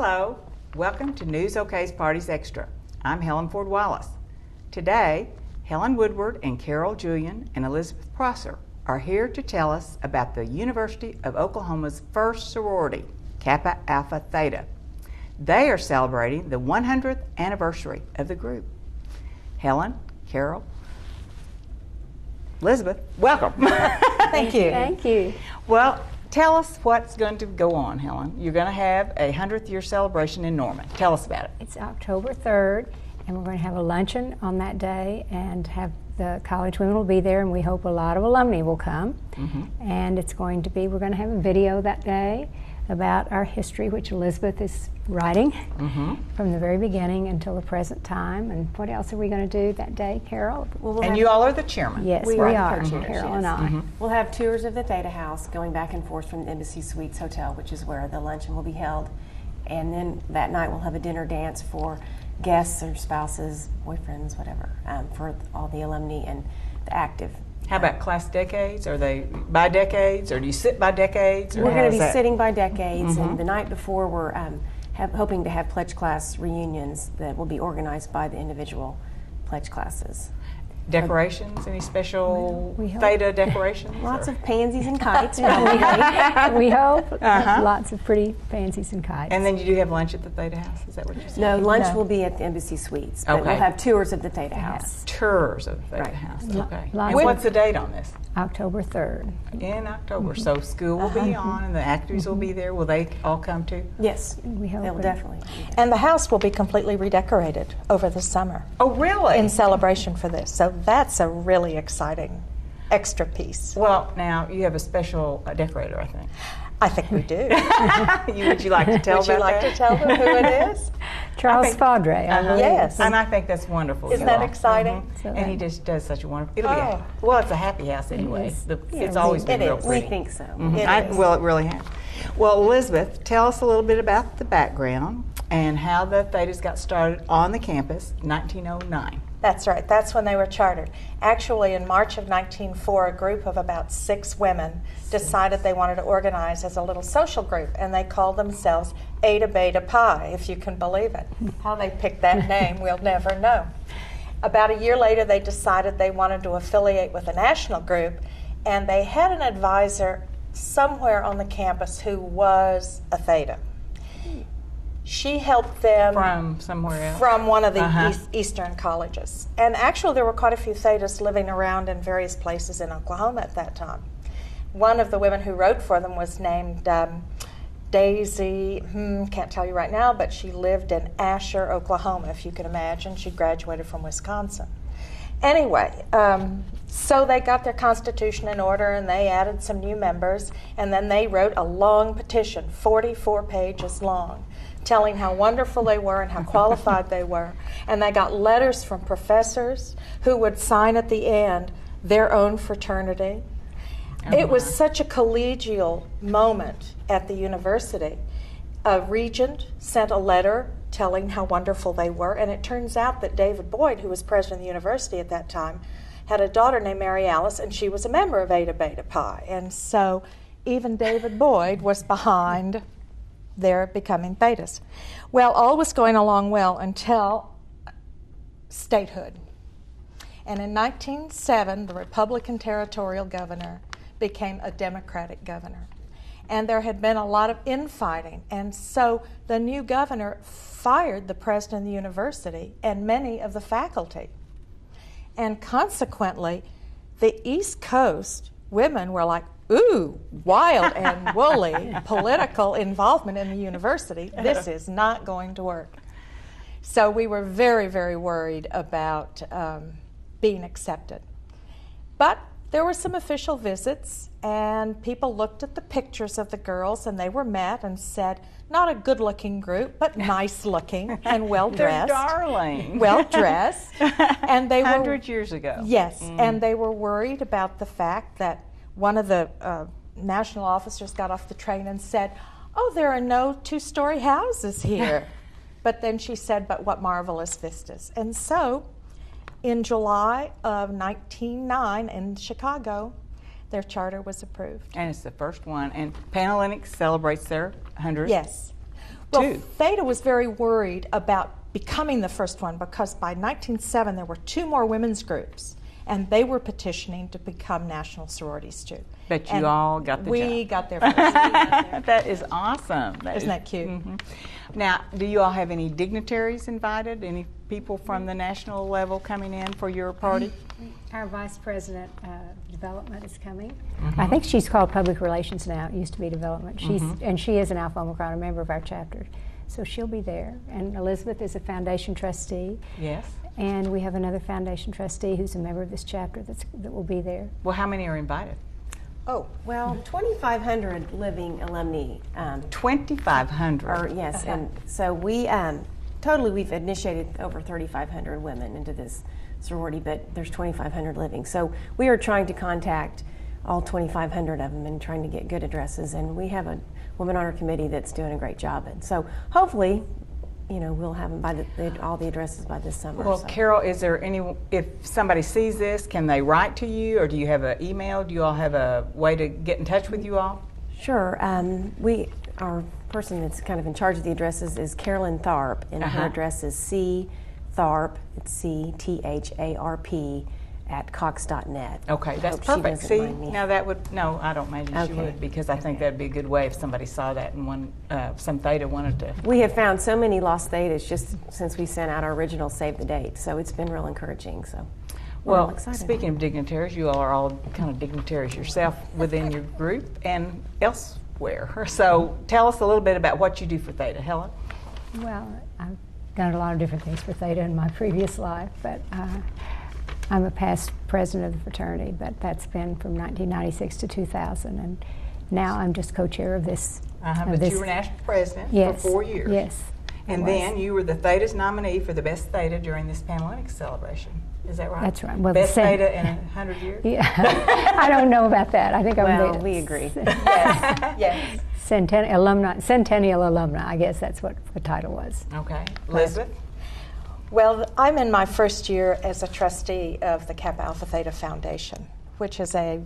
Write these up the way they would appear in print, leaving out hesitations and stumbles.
Hello, welcome to News OK's Parties Extra. I'm Helen Ford Wallace. Today, Helen Woodward and Carol Julian and Elizabeth Prosser are here to tell us about the University of Oklahoma's first sorority, Kappa Alpha Theta. They are celebrating the 100th anniversary of the group. Helen, Carol, Elizabeth, welcome. Thank you. Thank you. Well, tell us what's going to go on, Helen. You're going to have a 100th year celebration in Norman. Tell us about it. It's October 3rd, and we're going to have a luncheon on that day, and have the college women will be there, and we hope a lot of alumni will come. And it's going to be, we're going to have a video that day about our history, which Elizabeth is writing from the very beginning until the present time. And what else are we going to do that day, Carol? And you all are the chairman. Yes, we are, Carol and I. We'll have tours of the Theta House going back and forth from the Embassy Suites Hotel, which is where the luncheon will be held. And then that night we'll have a dinner dance for guests or spouses, boyfriends, whatever, for all the alumni and the active. How about class decades? Are they by decades, or do you sit by decades? Or We're going to be sitting by decades, and the night before we're hoping to have pledge class reunions that will be organized by the individual pledge classes. Decorations? Any special Theta decorations? Lots of pansies and kites. We hope. Lots of pretty pansies and kites. And then you do have lunch at the Theta House? Is that what you said? No, lunch will be at the Embassy Suites, but we'll have tours of the Theta House. Tours of the Theta House. Okay. And Lots what's the date on this? October 3rd. In October. So school will be on, and the actors will be there. Will they all come too? Yes, We hope. they'll definitely. And the house will be completely redecorated over the summer Oh, really? in celebration for this. So that's a really exciting extra piece. Well, now you have a special decorator, I think. I think we do. Would you like to tell Would you about like that? to tell them who it is? Charles Faudre, I believe. Yes. And I think that's wonderful. Isn't you that all. exciting? And he just does such a wonderful. It'll be well, it's a happy house anyway. It's Yeah, always been it real is. We pretty. think so. Well, it really has. Well, Elizabeth, tell us a little bit about the background and how the Thetas got started on the campus in 1909. That's right. That's when they were chartered. Actually, in March of 1904, a group of about 6 women decided they wanted to organize as a little social group, and they called themselves Eta Beta Pi, if you can believe it. How they picked that name, we'll never know. About a year later, they decided they wanted to affiliate with a national group, and they had an advisor somewhere on the campus who was a Theta. She helped them From somewhere else? from one of the eastern colleges. And actually there were quite a few Thetas living around in various places in Oklahoma at that time. One of the women who wrote for them was named Daisy, can't tell you right now, but she lived in Asher, Oklahoma, if you can imagine. She graduated from Wisconsin. Anyway, so they got their constitution in order, and they added some new members, and then they wrote a long petition, 44 pages long, telling how wonderful they were and how qualified they were. And they got letters from professors who would sign at the end their own fraternity. It was such a collegial moment at the university. A regent sent a letter telling how wonderful they were, and it turns out that David Boyd, who was president of the university at that time, had a daughter named Mary Alice, and she was a member of Eta Beta Pi. And so even David Boyd was behind their becoming Thetas. Well, all was going along well until statehood. And in 1907, the Republican territorial governor became a Democratic governor. And there had been a lot of infighting. And so the new governor fired the president of the university and many of the faculty. And consequently, the East Coast women were like, ooh, wild and woolly political involvement in the university. This is not going to work. So we were very, very worried about being accepted. But there were some official visits, and people looked at the pictures of the girls, and they were met and said, not a good-looking group, but nice-looking and well-dressed. They're darling. Well-dressed. And they 100 years ago. Yes, and they were worried about the fact that one of the national officers got off the train and said, oh, there are no 2-story houses here. But then she said, but what marvelous vistas. And so in July of 1909 in Chicago, their charter was approved. And it's the first one. And Panhellenic celebrates their 100th. Yes. Well, too. Theta was very worried about becoming the first one because by 1907 there were 2 more women's groups, and they were petitioning to become national sororities too. But you all got the We job. got there first. That is awesome. Isn't that cute? Now, do you all have any dignitaries invited? Any people from the national level coming in for your party? Our Vice President of Development is coming. I think she's called Public Relations now. It used to be Development. And she is an Alpha Omicron, a member of our chapter. So she'll be there. And Elizabeth is a foundation trustee. Yes. And we have another foundation trustee who's a member of this chapter that will be there. Well, how many are invited? Oh, well, 2,500 living alumni. 2,500. Yes, and so we've initiated over 3,500 women into this sorority, but there's 2,500 living. So we are trying to contact all 2,500 of them and trying to get good addresses. And we have a women on our committee that's doing a great job. And so hopefully, we'll have them by all the addresses by this summer. Well, Carol, is there if somebody sees this, can they write to you, or do you have an email? Do you all have a way to get in touch with you all? Sure. Our person that's kind of in charge of the addresses is Carolyn Tharp, and her address is ctharp, it's CTHARP, at cox.net. Okay, that's perfect. See, now that would, no, I don't imagine she would, because I think that'd be a good way if somebody saw that and some Theta wanted to. We have found so many lost Thetas just since we sent out our original Save the Date, so it's been real encouraging. So we're all excited. Speaking of dignitaries, you all are all kind of dignitaries yourself within your group and elsewhere. So tell us a little bit about what you do for Theta. Helen? Well, I've done a lot of different things for Theta in my previous life, but I'm a past president of the fraternity, but that's been from 1996 to 2000, and now I'm just co-chair of this. But you were national president for 4 years. Yes. And then you were the Theta's nominee for the best Theta during this Panhellenic celebration. Is that right? That's right. Well, best Theta in 100 years? Yeah. I don't know about that. I think we agree. Yes. Centennial alumni, I guess that's what the title was. Okay. Elizabeth? Well, I'm in my first year as a trustee of the Kappa Alpha Theta Foundation, which is a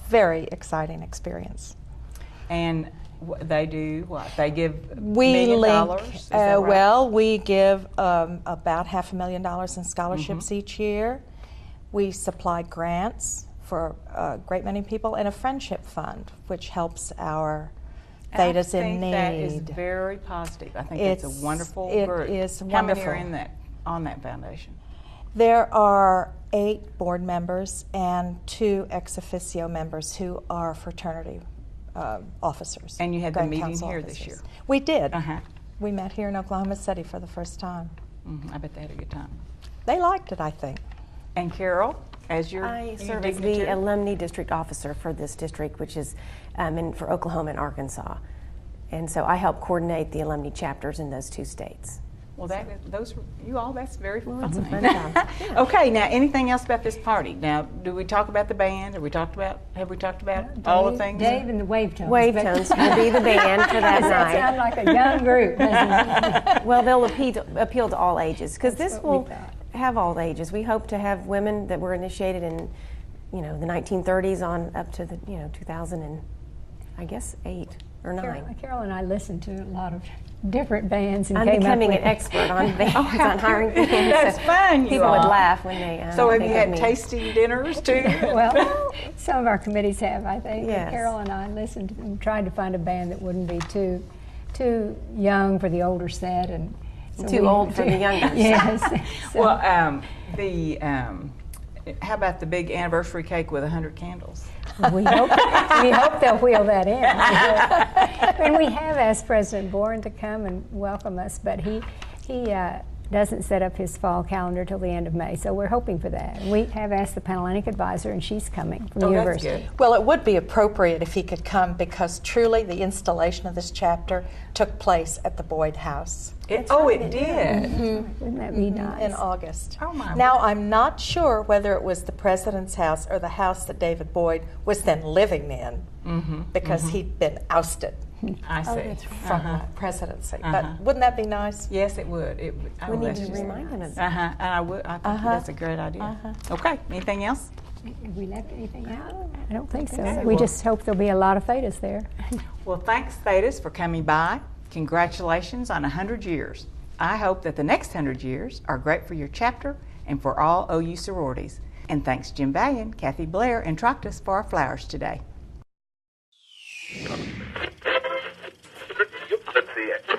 very exciting experience. And they do what? They give $1 million? Is that right? Well, we give about $500,000 in scholarships each year. We supply grants for a great many people, and a friendship fund, which helps our Thetas in need. That is very positive. I think it's a wonderful group. It is How many wonderful. are on that foundation? There are 8 board members and 2 ex officio members who are fraternity officers. And you had the Grand meeting Council here officers. this year? We did. Uh-huh. We met here in Oklahoma City for the first time. I bet they had a good time. They liked it, I think. And Carol, as your I serve as the dignitary? alumni district officer for this district, which is for Oklahoma and Arkansas. And so I help coordinate the alumni chapters in those 2 states. Well, that's very Well, it's a fun. fun time. Yeah. Okay, now anything else about this party? Now, do we talk about the band? Have we talked about all the things? Dave and the Wave Tones. Wave Tones will be the band for that Does that sound night. like a young group, doesn't it? Well, they'll appeal to all ages, because this That's what we will thought. have all ages. We hope to have women that were initiated in, the 1930s on up to the 2000 and I guess 8 or 9. Carol and I listened to a lot of different bands and I'm came becoming up an with expert on bands, on hiring bands. That's so fun, you People would are. laugh when they So have you think of had me. tasting dinners too? Well, some of our committees have, I think. Yes. Carol and I listened and tried to find a band that wouldn't be too young for the older set and Too old for the younger set. Yes. So, Well, how about the big anniversary cake with 100 candles? we hope they'll wheel that in. And we have asked President Boren to come and welcome us, but he doesn't set up his fall calendar till the end of May, so we're hoping for that. And we have asked the Panhellenic advisor, and she's coming from the university. That's good. Well, it would be appropriate if he could come, because truly the installation of this chapter took place at the Boyd House It did. Wouldn't that be nice? in August. Oh, my Now, I'm not sure whether it was the president's house or the house that David Boyd was then living in, because he'd been ousted I see. from the presidency. But wouldn't that be nice? Yes, it would. We need to remind him of that. And I would. I think that's a great idea. Okay. Anything else? Have we left anything out? I don't think so. Okay, We well- just hope there'll be a lot of Thetas there. Well, thanks, Thetas, for coming by Congratulations on 100 years. I hope that the next 100 years are great for your chapter and for all OU sororities. And thanks Jim Ballion, Kathy Blair, and Troctus for our flowers today. Let's see it.